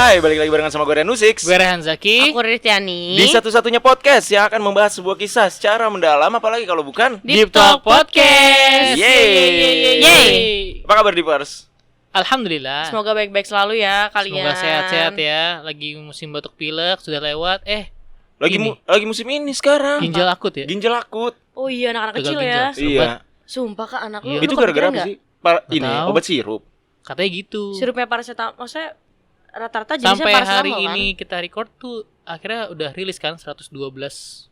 Hai, balik lagi barengan sama gue Renu Six. Gue Rehan Zaki. Aku Ritiani. Di satu-satunya podcast yang akan membahas sebuah kisah secara mendalam, apalagi kalau bukan Deep Talk Podcast. Yeay. Apa kabar Deepers? Alhamdulillah. Semoga baik-baik selalu ya kalian. Semoga sehat-sehat ya. Lagi musim batuk pilek sudah lewat. Lagi musim ini sekarang. Ginjal akut ya. Ginjal akut. Oh iya, anak-anak Gagal kecil ginjal. ya. Iya. Sumpah Kak, anak lu. Iya. Itu lu gara-gara kepikiran apa nggak? sih? Ini tahu. obat sirup. Katanya gitu. Sirupnya paracetamol. Maksudnya rata-rata jenisnya Sampai paracetamol hari kan? ini kita record tuh akhirnya udah rilis kan 112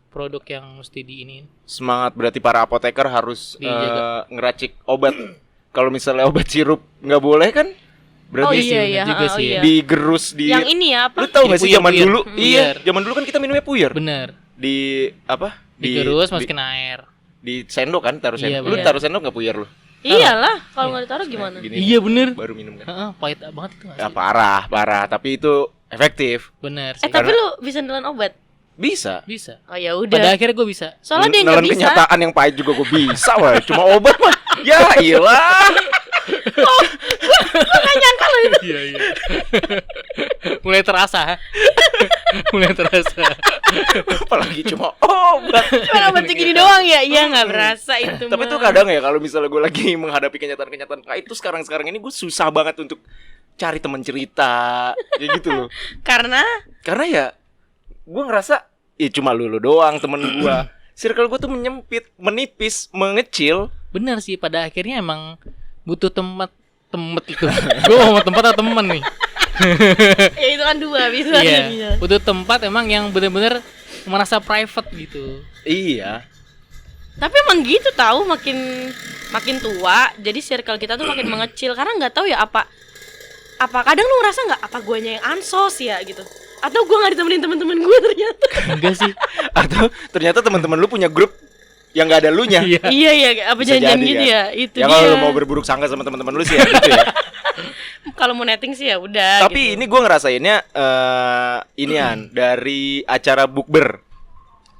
produk yang mesti diinin. Semangat, berarti para apoteker harus Dijaga. ngeracik obat. Kalau misalnya obat sirup nggak boleh kan? Berarti Oh iya iya, bener juga oh, sih. iya. digerus di. Yang ini ya Lu apa? tahu nggak sih Puyir, zaman puyir. dulu? Puyir. Iya, zaman dulu kan kita minumnya puyer. Bener. Di apa? Digerus masukin air. Di sendok kan, taruh Iya, sendok. Lu bener. taruh sendok nggak puyer lu? Iyalah, kalau nggak ditaruh gimana? Gini, Iya bener. baru minum kan. Heeh, pahit banget itu nggak Ya sih? parah, tapi itu efektif. Bener sih. Tapi lu bisa nelan obat? Bisa. Bisa. Oh ya Pada udah. akhirnya gue bisa. Soalnya dia nggak Nelan bisa. kenyataan yang pahit juga gue bisa, wah. Cuma obat mah. Ya iyalah. Gak nyangka lo itu. Iya. Mulai terasa. Mulai terasa. Apalagi cuma obat. Cuma obat segini doang ya? Iya nggak berasa itu. Tapi mah. tuh kadang ya kalau misalnya gue lagi menghadapi kenyataan-kenyataan kayak itu sekarang ini gue susah banget untuk cari teman cerita kayak gitu loh. Karena Ya gue ngerasa ya cuma lu doang temen gue. Circle gue tuh menyempit, menipis, mengecil. Bener sih, pada akhirnya emang butuh tempat itu. Gue mau tempat atau temen nih. ya itu kan dua bisa. Iya. Butuh tempat emang yang bener-bener merasa private gitu. Iya. Tapi emang gitu tahu makin tua, jadi circle kita tuh makin mengecil karena nggak tahu ya apa kadang lu ngerasa nggak apa guanya yang ansos ya gitu, atau gua nggak ditemenin teman-teman gua ternyata. Enggak sih. Atau ternyata teman-teman lu punya grup yang nggak ada lu nya. Iya. iya apa Bisa janjian jadi, gitu kan? ya itu Ya dia. kalau lu mau berburuk sangka sama teman-teman lu sih ya gitu ya. Kalau mau netting sih ya udah. Tapi gitu. ini gue ngerasainnya inian dari acara bukber.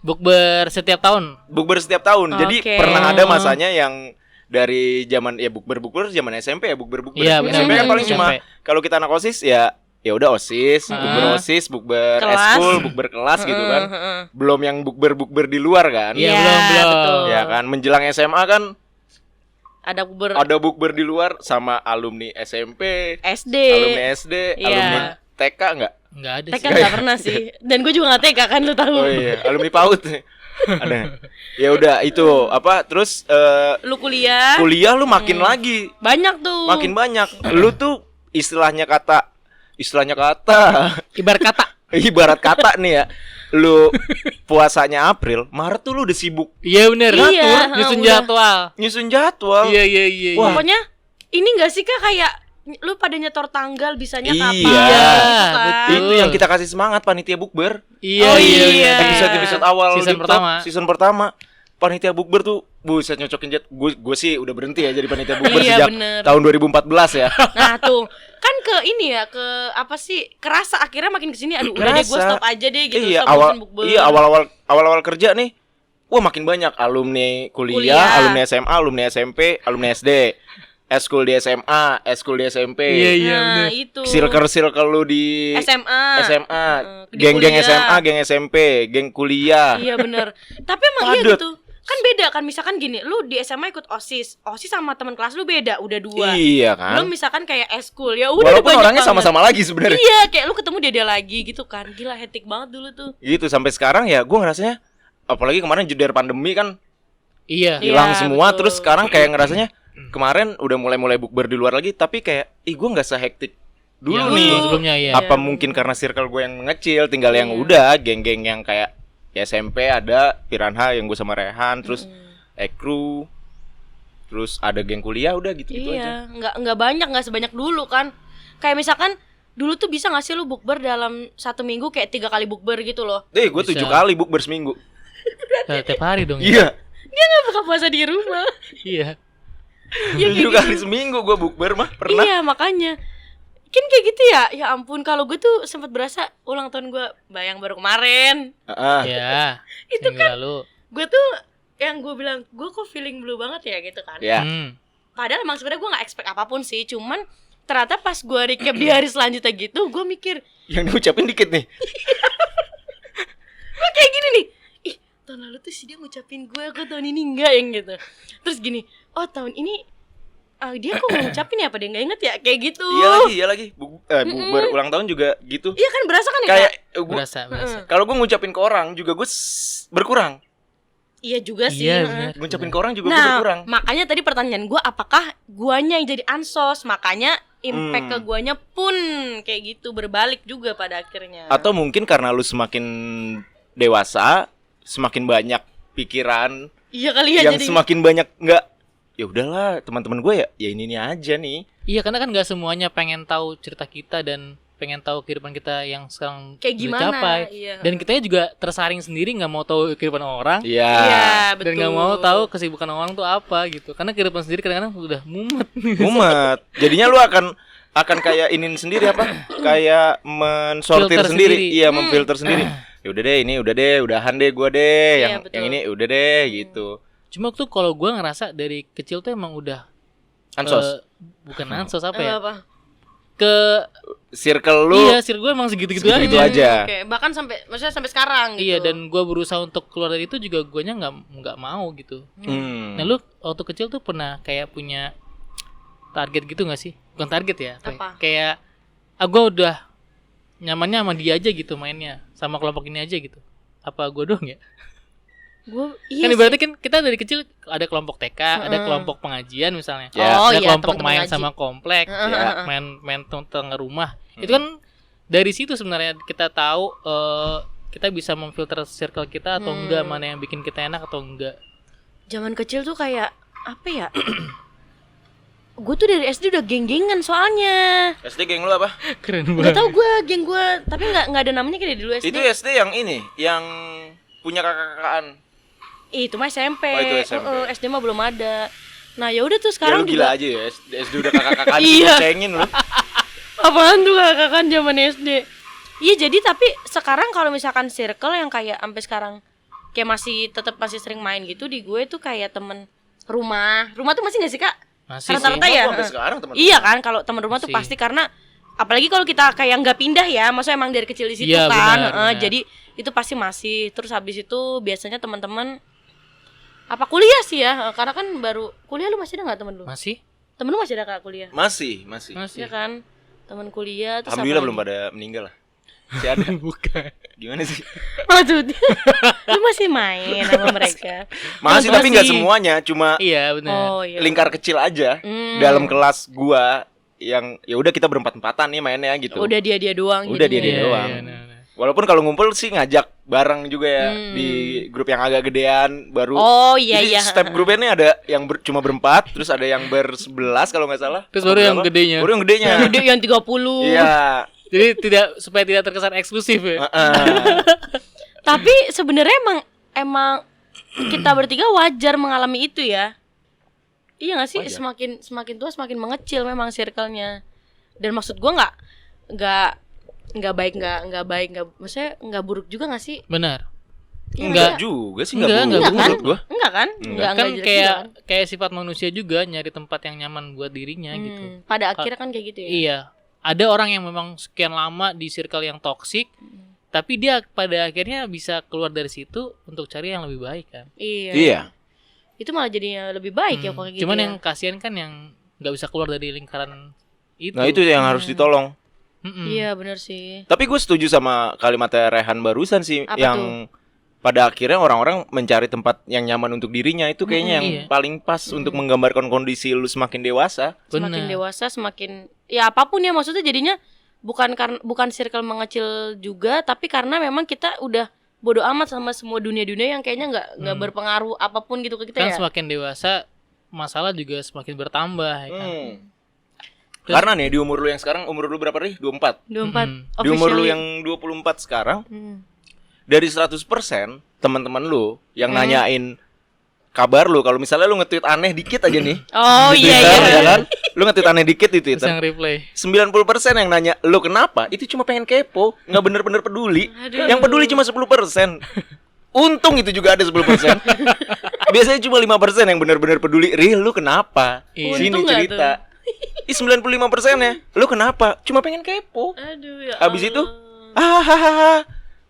Bukber setiap tahun. Bukber setiap tahun. Jadi Oke. pernah ada masanya yang dari zaman ya bukber zaman SMP ya bukber. Iya, benar. SMP kan paling SMP. cuma kalau kita anak OSIS ya udah OSIS, bukber Kelas. eskul, bukber kelas gitu kan. Belum yang bukber di luar kan. Iya, Iya, belum. betul. Ya kan menjelang SMA kan ada ada bukber di luar sama alumni SMP, SD, alumni SD, Iya. alumni TK enggak? Enggak ada TK sih. nggak pernah sih, dan gue juga nggak TK kan lu tahu. Oh iya, alumni PAUD. Ada. Ya udah itu apa terus Lu kuliah kuliah lu makin lagi, banyak tuh. makin banyak. Lu tuh istilahnya kata ibarat kata nih ya. Lu puasanya April, Maret tuh lu udah sibuk Iya bener. Iya, Ngatur, nyusun udah. jadwal. nyusun jadwal. Iya. Wah. Pokoknya ini nggak sih Kak kayak lu pada nyetor tanggal bisanya kapan Iya, gitu kan. betul. Itu yang kita kasih semangat panitia bukber. Iya, Oh, iya. iya. Episode awal Season Deep Talk, pertama. season pertama. Panitia bukber tuh buset nyocokin gue sih udah berhenti ya jadi panitia bukber Iya, sejak bener. tahun 2014 ya. Nah tuh kan ke ini ya ke apa sih kerasa akhirnya makin kesini aduh udah deh gue Kerasa. stop aja deh gitu Iya, stop ngurusin bukber. awal kerja nih. Wah, makin banyak alumni kuliah, Kuliah. alumni SMA, alumni SMP, alumni SD, eskul di SMA, eskul di SMP. Iya, Nah bener. itu Circle lu di SMA SMA, di geng-geng kuliah. SMA, geng SMP, geng kuliah. Iya bener. Tapi emang iya Padet. gitu kan beda kan misalkan gini lu di SMA ikut OSIS sama teman kelas lu beda udah dua. Iya kan? Belum misalkan kayak eskul ya udah Walaupun banyak orangnya banget. sama-sama lagi sebenarnya. Iya kayak lu ketemu dia lagi gitu kan gila hektik banget dulu tuh. Gitu sampai sekarang ya gue ngerasanya apalagi kemarin jeder pandemi kan Iya. hilang Iya, semua betul. terus sekarang kayak ngerasanya kemarin udah mulai bukber di luar lagi tapi kayak gue nggak sehektik dulu Yang nih. sebelumnya iya. Apa mungkin karena circle gue yang mengecil tinggal yang udah geng-geng yang kayak ya SMP ada Piranha yang gue sama Rehan terus Ekru terus ada geng kuliah udah gitu-gitu aja. Iya, nggak banyak, nggak sebanyak dulu kan. Kayak misalkan dulu tuh bisa nggak sih lu bukber dalam 1 minggu kayak 3 kali bukber gitu loh. Gue Bisa. 7 kali bukber seminggu. Tiap hari dong ya. Iya. Dia nggak buka puasa di rumah. Iya. Iya 7 kayak kali gitu. seminggu gue bukber mah pernah. Iya makanya. Kan kayak gitu ya. Ya ampun kalau gue tuh sempat berasa ulang tahun gue bayang baru kemarin. Iya. Itu Minggu lalu. Gue tuh yang gue bilang gue kok feeling blue banget ya gitu kan. Ya. Hmm. Padahal emang sebenarnya gue nggak expect apapun sih. Cuman ternyata pas gue recap di hari selanjutnya gitu, gue mikir Yang diucapin dikit nih. gue kayak gini nih, ih tahun lalu tuh sih dia ngucapin gue, aku tahun ini enggak yang gitu. Terus gini, oh tahun ini dia kok nggak ngucapin ya, apa dia nggak inget ya, kayak gitu. Iya lagi. Bukber ulang tahun juga gitu. Iya kan, berasa kan ya Kayak Kak? Berasa. kalau gue ngucapin ke orang juga gue berkurang. Iya juga sih. Iya, benar. Ngucapin ke orang juga gue Nah, berkurang. makanya tadi pertanyaan gue, apakah guanya yang jadi ansos? Makanya impact ke guanya pun kayak gitu, berbalik juga pada akhirnya. Atau mungkin karena lu semakin dewasa, semakin banyak pikiran iya kali ya, yang jadi semakin banyak nggak, ya udahlah teman-teman gue ya ini aja nih. Iya, karena kan nggak semuanya pengen tahu cerita kita dan pengen tahu kehidupan kita yang sekarang kayak udah gimana? capai. Iya. Dan kitanya juga tersaring sendiri, nggak mau tahu kehidupan orang. Iya. Iya, Dan betul. nggak mau tahu kesibukan orang tuh apa gitu. Karena kehidupan sendiri kadang-kadang udah mumet. Mumet. Jadinya lu akan kayak inin sendiri apa? Kayak mensortir Filter sendiri. sendiri. Iya, memfilter sendiri. Ya udah deh, ini udah deh, udahan deh gua deh. Iya, betul. Yang ini udah deh gitu. Cuma tuh kalau gue ngerasa dari kecil tuh emang udah Ansos. bukan ansos apa ya? Apa? Ke Circle lu iya, sir gue emang segitu-gitu aja. segitu aja. Oke, bahkan maksudnya sampai sekarang gitu. Iya, dan gue berusaha untuk keluar dari itu juga guanya nggak mau gitu. Hmm. Nah, lu waktu kecil tuh pernah kayak punya target gitu nggak sih? Bukan target ya? Apa? Kayak gue udah nyamannya sama dia aja gitu mainnya, sama kelompok ini aja gitu. Apa gue doang ya? Iya Kan ibaratnya kan kita dari kecil ada kelompok TK, ada kelompok pengajian misalnya. Ya. Oh Ada iya, kelompok teman-teman main ngaji. sama komplek, Ya. main tengah rumah. Itu kan dari situ sebenarnya kita tahu kita bisa memfilter circle kita atau enggak, mana yang bikin kita enak atau enggak. Zaman kecil tuh kayak apa ya? Gue tuh dari SD udah geng-gengan soalnya. SD geng lu apa? Keren Gak banget. tau gue geng gue, tapi nggak ada namanya kayak dulu SD. Itu SD yang ini, yang punya kakak-kakaan. Itu mah SMP. Oh, itu SMP. SD mah belum ada. Nah ya udah tuh Ya sekarang lu gila juga. aja ya, SD udah kakak-kakaan Iya. cengin lu. Apaan tuh kakak zaman SD? Iya, jadi tapi sekarang kalau misalkan circle yang kayak sampai sekarang kayak masih sering main gitu di gue tuh kayak temen rumah tuh masih nggak sih Kak? Masih sih. Rata-rata ya. Sampai sekarang teman. Iya kan, kalau teman rumah tuh Masih. pasti, karena apalagi kalau kita kayak nggak pindah ya, maksudnya emang dari kecil di situ Iya, kan. benar. Jadi itu pasti masih. Terus habis itu biasanya teman-teman apa kuliah sih ya, karena kan baru kuliah. Lu masih ada nggak temen lu? Masih? Temen lu masih ada Kak kuliah? Masih. Iya kan, teman kuliah. Terus Alhamdulillah apa belum lagi? pada meninggal lah. Masih ada. Bukan. Gimana sih? Maksudnya lu masih main sama mereka? Masih tapi nggak semuanya, cuma Iya, benar. Oh iya. lingkar kecil aja. Dalam kelas gua yang ya udah kita berempat-empatan nih mainnya gitu. Udah dia doang. Udah jadinya. dia Iya, doang. iya, nah. Walaupun kalau ngumpul sih ngajak bareng juga ya di grup yang agak gedean baru. Oh iya Jadi iya. step grupnya ini ada yang cuma berempat, terus ada yang ber-11 kalau nggak salah. Terus Apa baru yang berapa? gedenya. Baru yang gedenya. Gede yang 30. Iya. Jadi supaya tidak terkesan eksklusif ya. Tapi sebenarnya emang kita bertiga wajar mengalami itu ya. Iya gak sih? Wajar. Semakin tua semakin mengecil memang circle-nya. Dan maksud gua nggak baik, maksudnya nggak buruk juga nggak sih? Benar. Iya, Enggak. maksudnya- Juga sih Enggak, nggak enggak buruk kan? menurut gua. Enggak kan? Enggak. Kan jelek kayak juga kan? kayak sifat manusia juga nyari tempat yang nyaman buat dirinya gitu. Pada akhirnya kan kayak gitu ya. Iya. Ada orang yang memang sekian lama di circle yang toksik, tapi dia pada akhirnya bisa keluar dari situ untuk cari yang lebih baik kan. Iya. Iya. Itu malah jadinya lebih baik ya kalau kayak gitu. Cuman ya. yang kasihan kan yang nggak bisa keluar dari lingkaran itu. Nah, itu yang harus ditolong. Mm-mm. Iya benar sih. Tapi gue setuju sama kalimatnya Rehan barusan sih, Apa yang pada akhirnya orang-orang mencari tempat yang nyaman untuk dirinya itu kayaknya yang iya. paling pas untuk menggambarkan kondisi lu semakin dewasa. Semakin Benar. dewasa semakin ya apapun ya, maksudnya jadinya bukan circle mengecil juga, tapi karena memang kita udah bodo amat sama semua dunia-dunia yang kayaknya nggak berpengaruh apapun gitu ke kita Kan ya. semakin dewasa masalah juga semakin bertambah ya kan. Karena nih di umur lu yang sekarang, umur lu berapa nih? 24. 24 Di umur lu officially. yang 24 sekarang, Hmm. dari 100% teman-teman lu yang nanyain kabar lu, kalau misalnya lu nge-tweet aneh dikit aja nih. Oh di iya Twitter, iya. ya kan? Lu nge-tweet aneh dikit di Terus Twitter. yang reply. 90% yang nanya lu kenapa, itu cuma pengen kepo, nggak bener-bener peduli. Aduh. Yang peduli cuma 10%. Untung itu juga ada 10%. Biasanya cuma 5% yang bener-bener peduli. Rih, lu kenapa? Iya. Sini Untung nggak cerita. Ih 95% ya. Lu kenapa? Cuma pengen kepo. Aduh ya. Abis itu Allah. hahaha.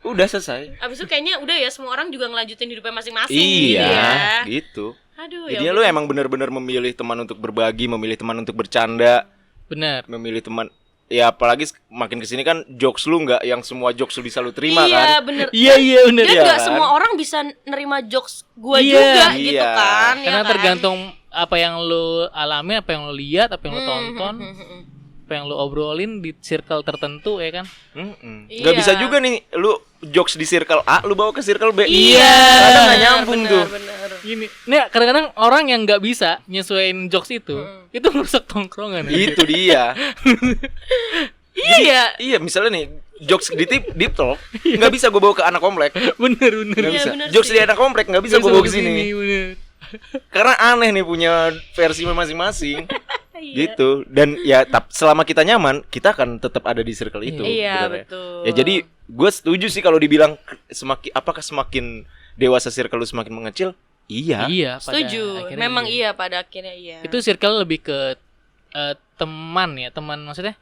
Udah selesai. Abis itu kayaknya udah ya semua orang juga ngelanjutin hidupnya masing-masing Iya, gitu ya. gitu. Aduh Jadi ya. lu emang benar-benar memilih teman untuk berbagi, memilih teman untuk bercanda, Benar. memilih teman. Ya apalagi makin kesini kan jokes lu nggak yang semua jokes lu bisa lu terima iya, kan. bener. Iya benar. Dan Iya nggak kan? semua orang bisa nerima jokes gue Iya. juga Iya. gitu kan. ya Karena kan? tergantung apa yang lu alami, apa yang lu lihat, apa yang lu tonton, apa yang lu obrolin di circle tertentu ya kan. Nggak Iya. bisa juga nih lu jokes di circle A lu bawa ke circle B. Iya. Kadang nggak nyambung bener, tuh. Bener. Gini, nih kadang-kadang orang yang nggak bisa nyesuaiin jokes itu merusak tongkrongan. Ya. Itu dia. Iya ya. Iya, misalnya nih jokes di deep talk nggak bisa gue bawa ke anak komplek. Bener. Nggak Iya, bisa. bener Jokes sih. di anak komplek nggak bisa gue bawa ke sini. Bener. Karena aneh nih punya versi masing-masing. Iya. Gitu. Dan ya selama kita nyaman, kita akan tetap ada di circle itu. Iya, sebenarnya. betul. Ya jadi gue setuju sih kalau dibilang semakin dewasa circle lu semakin mengecil. Iya. Iya. pada Setuju. akhirnya Memang iya. iya pada akhirnya iya. Itu circle lebih ke teman ya, teman maksudnya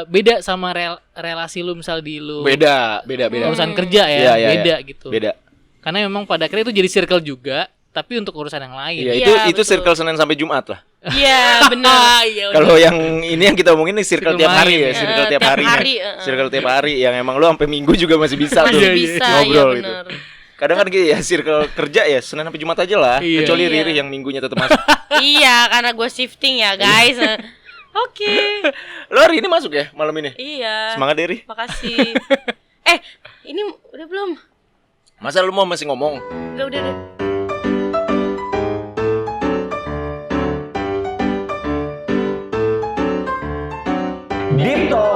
beda sama relasi lu misal di lu Beda. urusan kerja ya, Iya, iya, beda gitu. Beda. Karena memang pada akhirnya itu jadi circle juga, tapi untuk urusan yang lain. Iya, Iya, itu betul. circle Senin sampai Jumat lah. Iya, benar. Iya, Kalau yang ini yang kita omongin nih circle Circle tiap hari main. ya, circle tiap Tiap hari. hari, Circle tiap hari yang emang lu sampai Minggu juga masih bisa tuh Masih Iya, iya. bisa, ngobrol iya gitu. benar. Kadang kan gitu ya circle kerja ya Senin sampai Jumat aja lah. Iya. Kecuali Iya. Riri yang minggunya tetap masuk. Iya, karena gue shifting ya, guys. Oke. Lo hari ini masuk ya malam ini? Iya. Semangat Riri. Makasih. Ini udah belum? Masa lu mau masih ngomong? Udah deh. Deep Talk